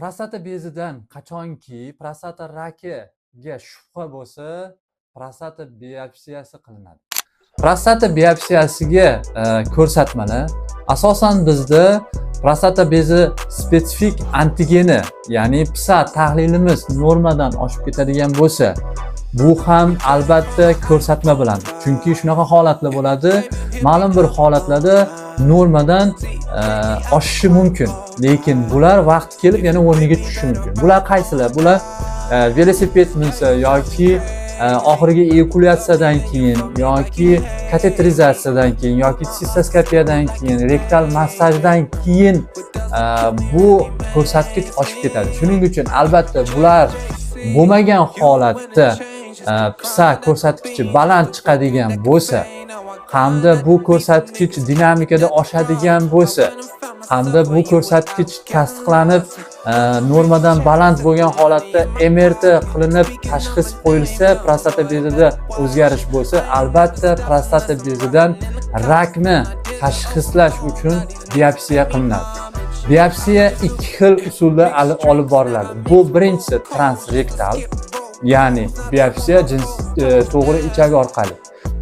Prostata bezidan qachonki prostata rakiga shubha bo'lsa, prostata biopsiyasi qilinadi. Prostata biopsiyasiga ko'rsatmalar asosan bizda prostata bezi spetsifik antigeni, ya'ni PSA tahlilimiz normadan oshib ketadigan bo'lsa, bu ham albatta ko'rsatma bilan. Chunki shunaqa holatlar bo'ladi, ma'lum bir holatlarda normadan oshishi mumkin, lekin bular vaqt kelib yana o'rniga tushishi mumkin. Bular qaysilar? Bular velosiped minsa yoki oxirgi eyakulyatsiyadan keyin yoki kateterizatsiyadan keyin yoki sistoskopiyadan keyin, rektal massajdan keyin bu ko'rsatkich oshib ketadi. Shuning uchun albatta bular bo'lmagan holatda PSA ko'rsatkichi baland chiqadigan bo'lsa, hamda bu ko'rsatkich dinamikada oshadigan bo'lsa, hamda bu ko'rsatkich tasdiqlanib normadan baland bo'lgan holatda MRT qilinib tashxis qo'yilsa, prostata bezida o'zgarish bo'lsa, albatta prostata bezidan rakni tashxislash uchun biopsiya qilinadi. Biopsiya ikki xil usulda olib boriladi. Bu birinchisi transrektal, ya'ni biopsiya to'g'ri ichak orqali.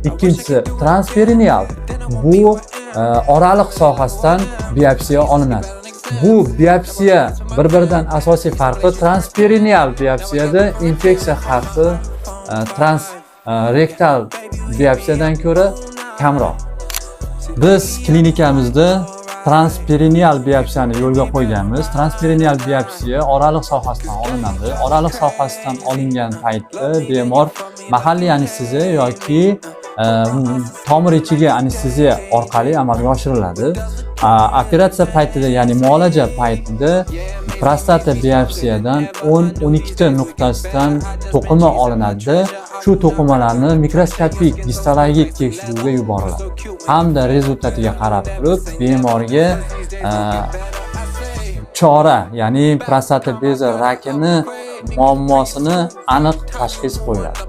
Ikkinchisi transperineal, bu oraliq sohasidan biopsiya olinadi. Bu biopsiya bir-biridan asosiy farqi, transperineal biopsiyada infeksiya xavfi transrektal biopsiyadan ko'ra kamroq. Biz klinikamizda transperineal biopsiyani yo'lga qo'yganmiz. Transperineal biopsiya oraliq sohasidan olinadi. Oraliq sohasidan olingan paytda bemor mahalliy anesteziya yoki tomir ichiga anesteziya orqali amalga oshiriladi. Operatsiya paytida, ya'ni muolaja paytida prostata biopsiyadan 10-12 ta nuqtasidan to'qima olinadi. Shu to'qimalarni mikroskopik gistologik tekshiruvga yuboriladi. Hamda rezultatiga qarab turib bemorga chora, ya'ni prostata bezi rakini muammosini aniq tashxis qo'yiladi.